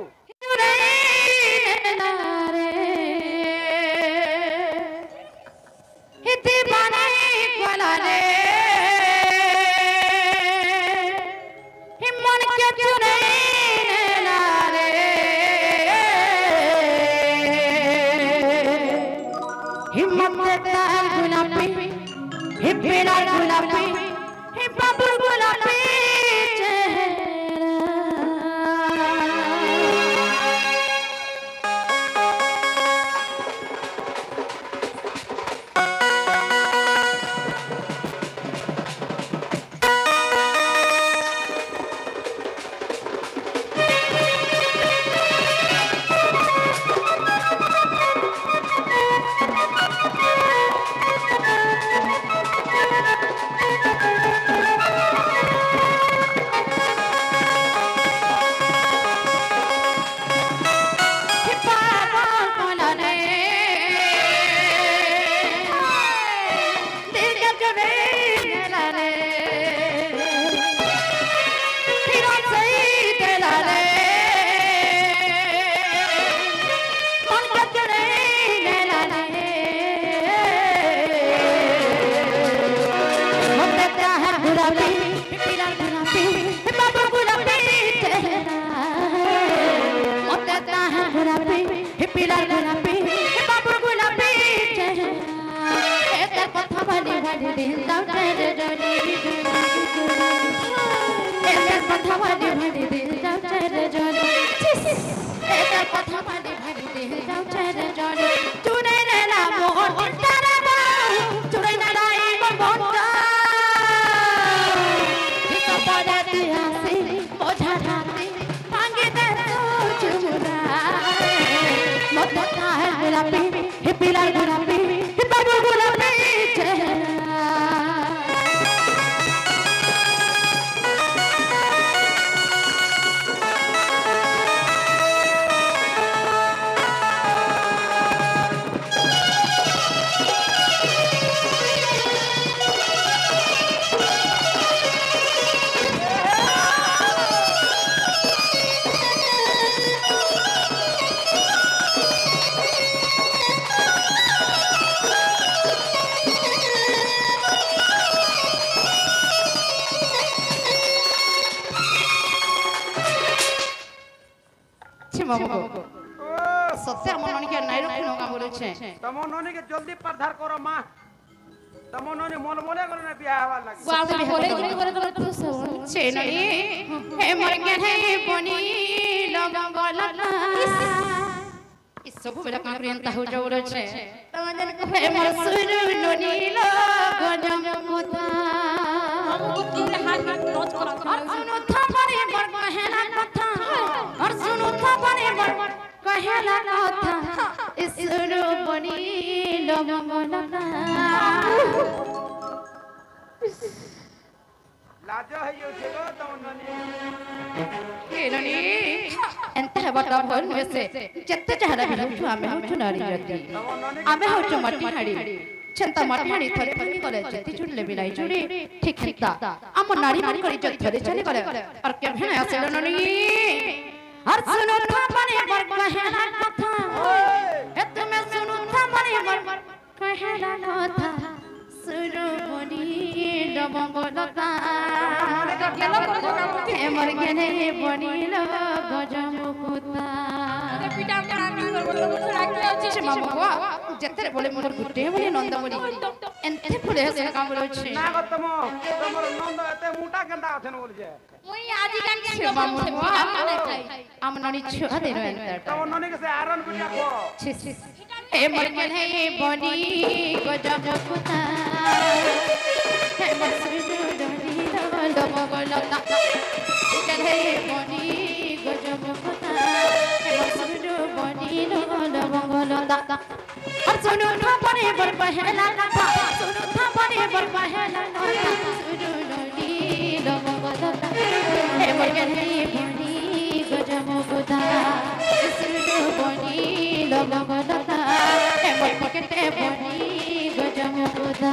Nare. Hiti banai malare. Himman ke chune nare. Himmat dal gulabi. Hippila gulabi. Hippabul gulabi. রাতে আসে বোঝা রাতে ভাঙে দে চুমুরা মত কাহে গোলাপি হে পিলার গোলাপি হে বাবু গোলাপি চেহারা সত্যি আমার মনে নাই রক্ষণ বলেছে তোমার ননিকে জলদি পারধার করো মা তোমার ননি মন মনে করে না বিয়া হওয়ার লাগে বাবা বলে তুমি করে তোমার খুশ হবো চেননি হে মর গেলে বনি লগলতা ইসবু বেলা কাঁকরিয়ান্তা হয়ে যাওছে তোমাদের হে মর সুরু ননি লগজমতা হাত রোজ করা আর শুনো থামারে বর কহেলা কথা আর শুনো থামারে বর কহেলা কথা ইসরু বনি লগলতা লাজ হয়ে উঠিল তোমার ননি কেননি এন্তে বটা ভন হয়েছে যেতে চাহরা বিলুঠু আমি হচ্ছু নারী জাতি তোমার ননি আমি হচ্ছু মাটি হাড়ি চেন্তা মাটি হাড়ি থরে ভাঙি গলে যেতে চুড়লে বিলাই চুড়ি ঠিক ঠিক আমার নারী মান করে যত ধরে চলে গলে আর কে ভেনে আসিল ননি আর শুনো থামারে বর কহেলা কথা এ তুমি শুনো থামারে বর কহেলা কথা সুরু বনি লবঙ্গলতা গেল করে হে মর গেলে বনি লগজমকুতা পিটা আমি করব তো রাখলে হচ্ছে সে মামা যেতে বলে মোর গুটে বলে নন্দ বলি এন্তে ফুলে হেসে কাম বলছে না গো তোমার নন্দ এতে মোটা কেনটা আছেন বলছে ওই আজি গান সে মামা আমার ননি ছোয়া দেন এন্তে তোমার ননিকে সে আরন বিয়া কো হে মর গেলে বনি গজমকুতা হে মর সুরুনি লগজমকুতা গেলে বনি গজমকুতা হে মর সুরু বনি লগজমকুতা আর শুনো থামারে বর কহেলা কথা শুনো থামারে বর কহেলা কথা সুরু ননি লগজমকুতা হে মর গেলে বনি গজমকুতা সুরু বনি লগজমকুতা হে মর পকেটে বনি গজমকুতা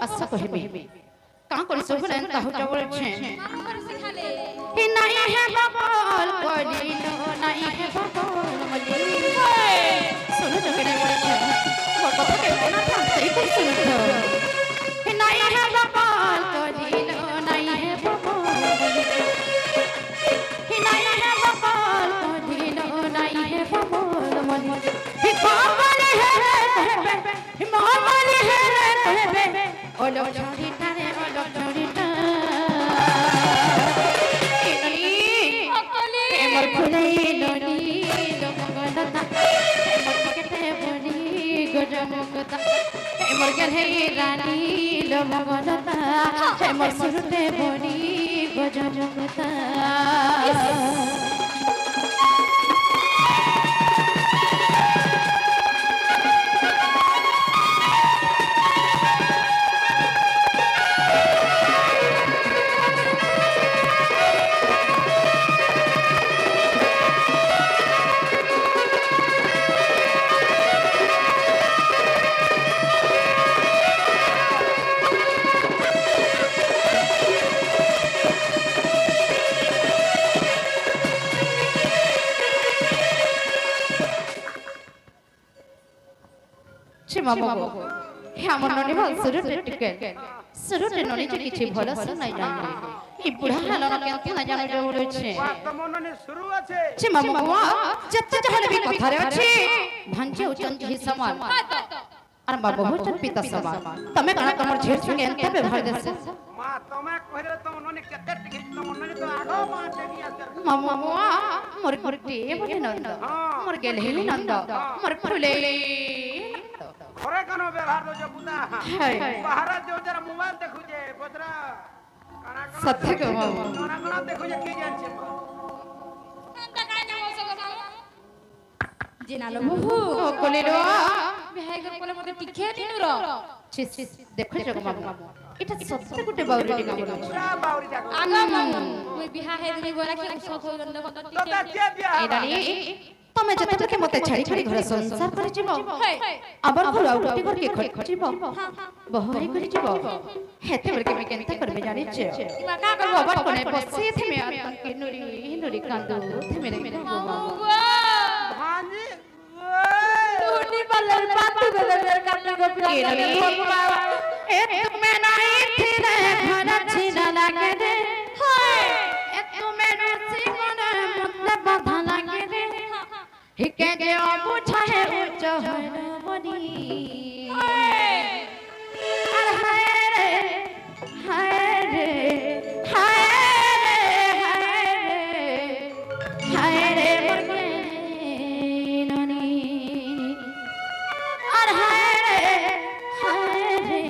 আচ্ছা কহিবি কাঁ করে সবুল এন্তা হয়ে যাবছে আমার শিখালে হে নাই হে বাবল কলিল নাই হে বাবল মলি শুনো জগড়ে বলছে মোর কথা কে না থাকতেই কই শুনো হে নাই হে বাবল কলিল নাই হে বাবল মলি হে নাই হে বাবল কলিল নাই হে বাবল মলি হে বাবল হে হে বাবল হে ওলো ছড়িটা রে ওলো ছড়িটা এমর ফুলে ননি লগলতা এমর পকেটে বনি গজমকুতা এমর গেলে রানী লগলতা এমর সুরতে বনি গজমকুতা ମାମୁ ହେ ଆମର ନନି ଭଲ ସୁରଟେ ଟିକେ ସୁରଟେ ନନି ଯେ କିଛି ଭଲ ସୁନାଇ ଜାଣି ଏ ବୁଢା ହାଲର କେତେ ନା ଜାଣି ଯାଉଛେ ତମ ନନି ସୁରୁ ଅଛି ଛି ମାମୁ ଯେତେ ଯାହେଲେ ବି କଥାରେ ଅଛି ଭାଞ୍ଜି ଉଚନ୍ତି ହି ସମାନ আর বাবা হচ্ছেন পিতা সমান তুমি কানা তোমার ঝির সঙ্গে এত ব্যবহার দেছে মা তুমি কইলে তম ননি কেতে টিকে তম ননি তো আগো মা টেনি আছে মামু মোর গুটি বটে নন্দ মোর গেলে হি নন্দ মোর ফুলে ঘরে কেন ব্যবহার দো বুদা বাহার দেও যারা মোবাইল দেখু যে বদরা কানা কানা সত্য গো মামু কানা কানা দেখু যে কি জানছে মা জেনালো বহু ও কলিলো বিহাই করে কোলে মতে টিকে দিনু র ছি দেখো জগ মামু এটা সত্য গুটে বাউরি নাম পুরা বাউরি দেখো আগা মামু মুই বিহা হে দিনি গোরা কি সব হই গন্দ কত তো তা কে বিয়া এডালি তুমি যেতকে মতে ছাড়ি ছাড়ি ঘরে সংসার করে যাব আবার ঘর আউট করে কি খরচিব বহরি করে যাব হেতে বলে কেমে কেনতা করবে জানিছ মা কা করব আবার কোনে বসে থেমে আতন কে নুরি নুরি কান্দু থেমে রে ভাঞ্জি টুনি পালের পাতু গদের কান্না গপিরা এ তুমি নাই থিরে ঘর ছিনা লাগে রে এ তুমি রুচি মনে মতলে বাধা লাগে রে হিকে যে অবুঝাহে উচ্চ হয় না বনি আর হায় রে হায় রে হায় রে হায় রে মরগে ননি আর হায় রে হায় রে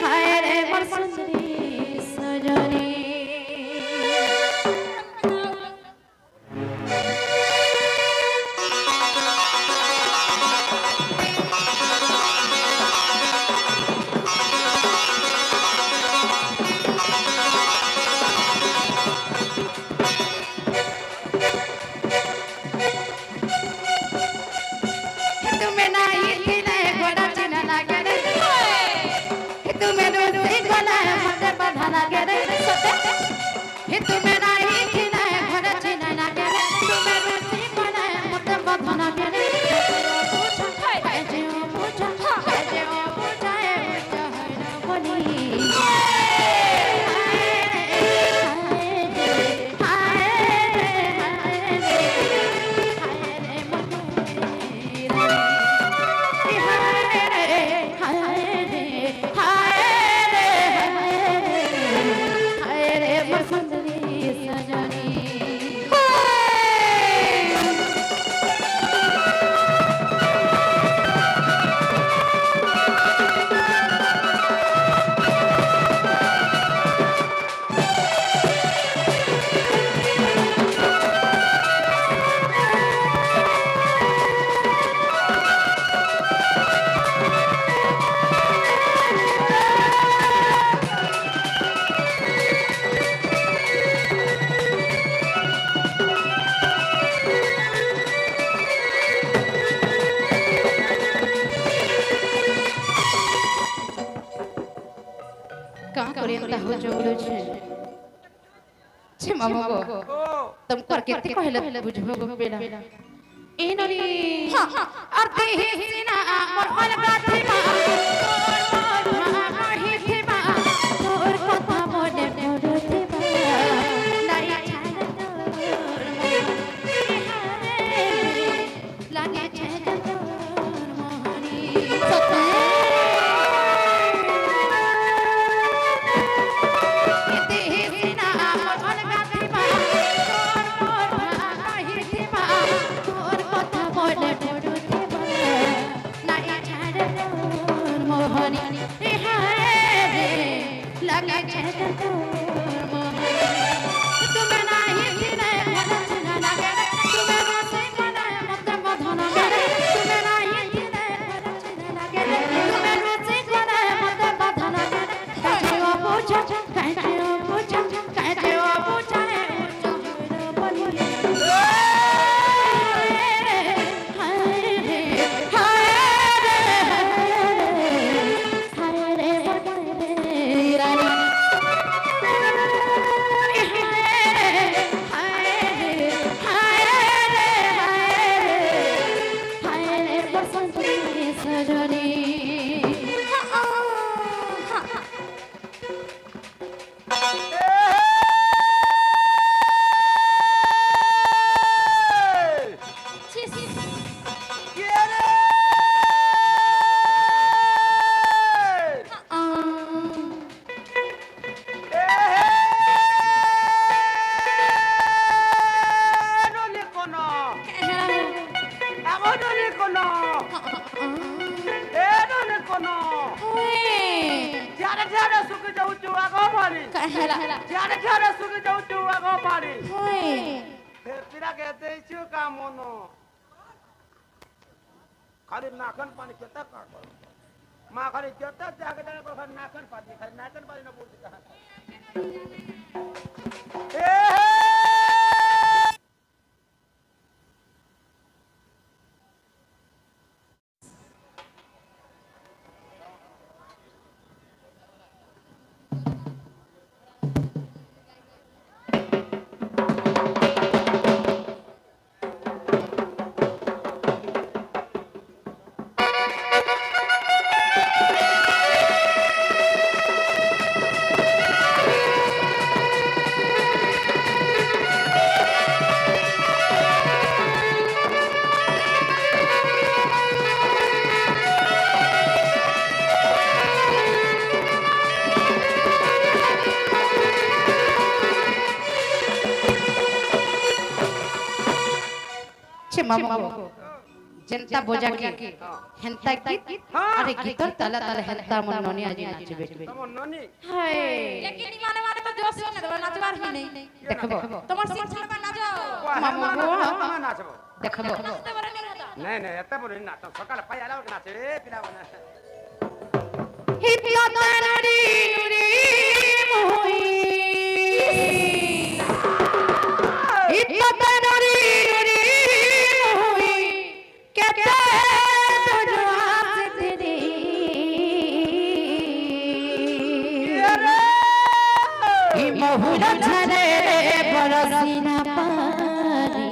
হায় রে মোর সুন্দরী সজনী তুমি নাই দিলে গোড়া চিনা লাগে রে তুমি রুচি গলা মতে বাধা লাগে রে হে তুমি নাই দিলে গোড়া চিনা লাগে রে তুমি রুচি গলা মতে বাধা লাগে রে কাজে ও বুঝা কাজে ও বুঝায় বুঝা হয় না বলি का करियंता हो जोगलो छे छे मामू गो तुम कर केते कहले बुझबो गो बेला ए नरी और देहि सिना मोर हल गाथिमा तोर माही थिबा तोर कथा मोडे मोडे थिबा नाई छाड़ तोर लागे छे तोर मोहनी सते ଝିଅରେ ସୁଖି ଯାଉଛୁ ଆଗ ପାଣି ହେଲା ଝିଅରେ ସୁଖି ଯାଉଛୁ ଆଗ ପାଣି ହୋଇ ପିଲା କେତେ ଇଛୁ କାମ ନ ଖାଲି ନାକନ ପାଣି କେତେ କାଟ ମା ଖାଲି କେତେ ଜାଗା ଜାଗା ଖାଲି ନାକନ ପାଣି ନ ବୁଝି କାହା मामू जनता बोजा के हेंता की अरे गीतर ताला ताला हेंता मन नोनी आज नाच बेटबे तम ननी हाय लेकिन माने माने तो जोश में नाचबार ही नहीं देखबो তোমার সিট ছাড় বা নাচো मामू हम नाचबो देखबो নাচতে পারে নি হতা नहीं नहीं एते बोल नाच सकाल पाई आला नाच रे पिला बना हिप्पो तानरी नुरी मोई हिप्पो तानरी नुरी मोई कहते तुझो आस तेरी ही बहुला छरे बरसीना पानी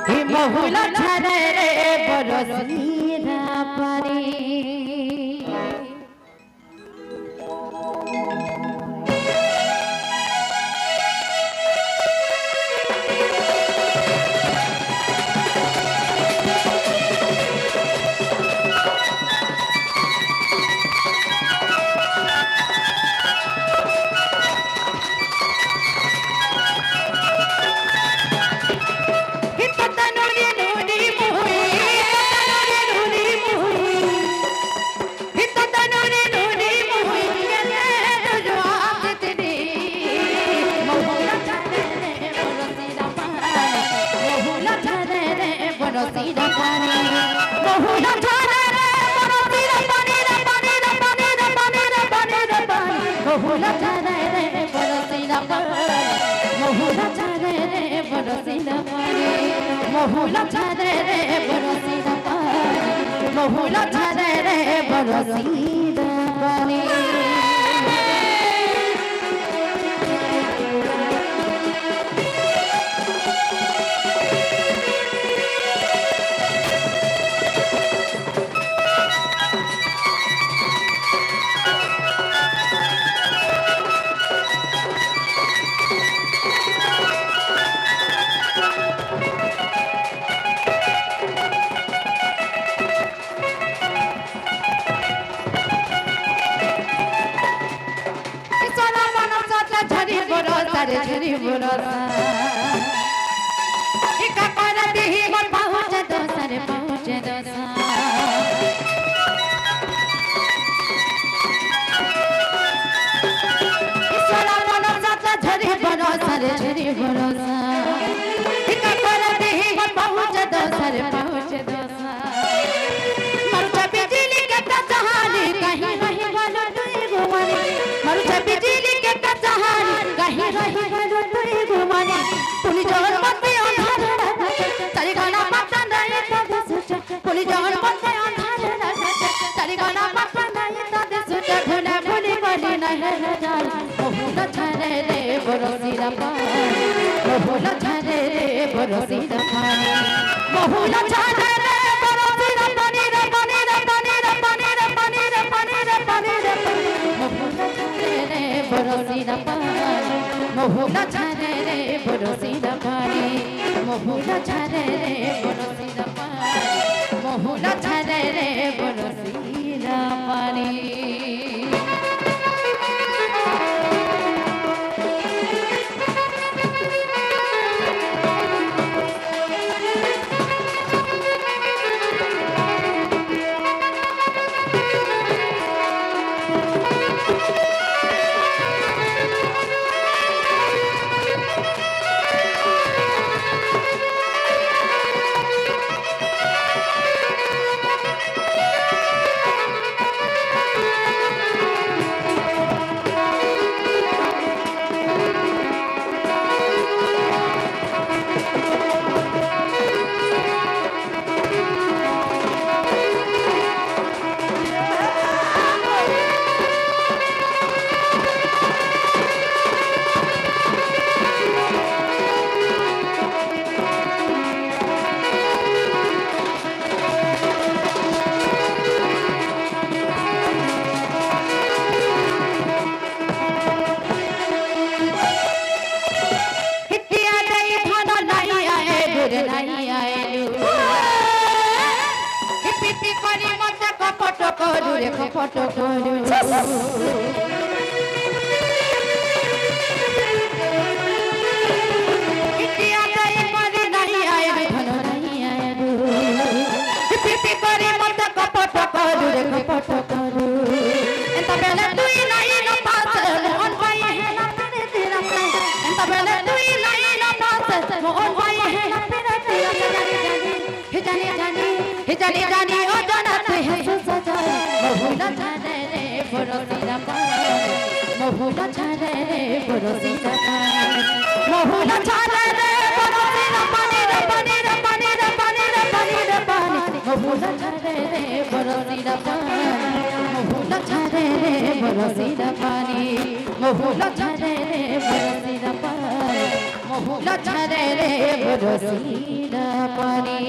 ही बहुला छरे बरसीना पानी बहुला छरे रे बरसीना पानी बहुला छरे रे बरसीना पानी झरी बरसा इका कर देही मोर पहुंच दोसर पहुंच दोसा ईश्वरा मन साथ झरी बरसा इका कर देही मोर पहुंच दोसर पहुंच दोसा मरुचा बिजली के तजहानी कहीं रही वाला तुई घुमानी मरुचा बिजली के तजहानी कहीं रही वाला तुई घुमानी पुलिस जवन मते अंधार तारी गाना पता नहीं तदे सुच पुलिस जवन मते अंधार तारी गाना पता नहीं तदे सुच भूला भूली वाली नहीं जान बहुला छरे रे बरसीना पानी बहुला छरे रे बरसीना पानी बहुला छरे रे बरसीना पानी रे पानी रे पानी रे पानी रे पानी रे पानी रे पानी रे बहुला छरे रे बरसीना पानी बहुला छरे रे बरसीना पानी बहुला छरे रे बरसीना पानी बहुला छरे रे बरसीना पानी কৰু রে খপট কৰু ইতিয়া তাই পারি নাই আয় রে ধন নাই আয় রে পিপি করে মত কপট কৰু রে খপট কৰু এত বেলা তুই নাই না পাস মন ভাই হে না তেরে তেরা এত বেলা তুই নাই না পাস মন ভাই হে না তেরা তেরা জানি জানি হে জানি জানি ও জানাতে হে সজা মহুলা ছাড়ে রে বরসিরা পানি মহুলা ছাড়ে রে বরসিরা পানি মহুলা ছাড়ে রে বরসিরা পানি রে পানি রে পানি রে পানি রে পানি রে পানি মহুলা ছাড়ে রে বরসিরা পানি মহুলা ছাড়ে রে বরসিরা পানি মহুলা ছাড়ে রে বরসিরা পানি মহুলা ছাড়ে রে বরসিরা পানি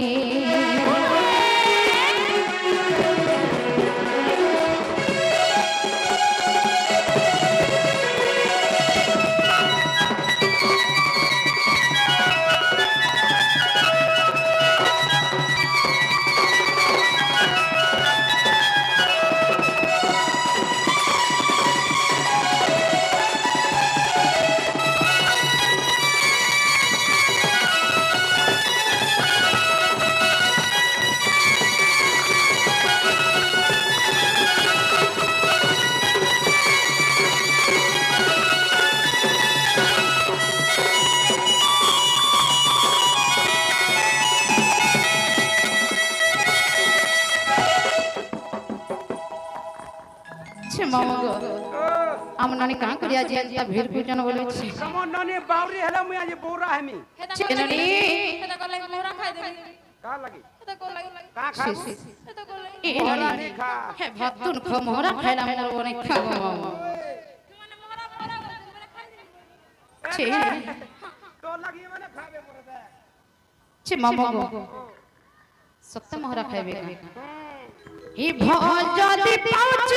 আমার নানি কাঁ করিয়া যে তা ভিড় পিটন বলেছে সমন নানি বাউরি হেলা মুই আজ বৌরা হেমি চিননি এটা করলে মোরা খাই দেবি কা লাগি এটা করলে কা খাবো এটা করলে এ নানি খা হে ভাতুন খমরা খাইলা মোর অনেক খাবো মানে মোরা মোরা মানে খাই দেবি ছি তো লাগি মানে খাবে মোরে ছি মামা গো সত্য মোহরা খাইবে ই ভজ যদি পাউছ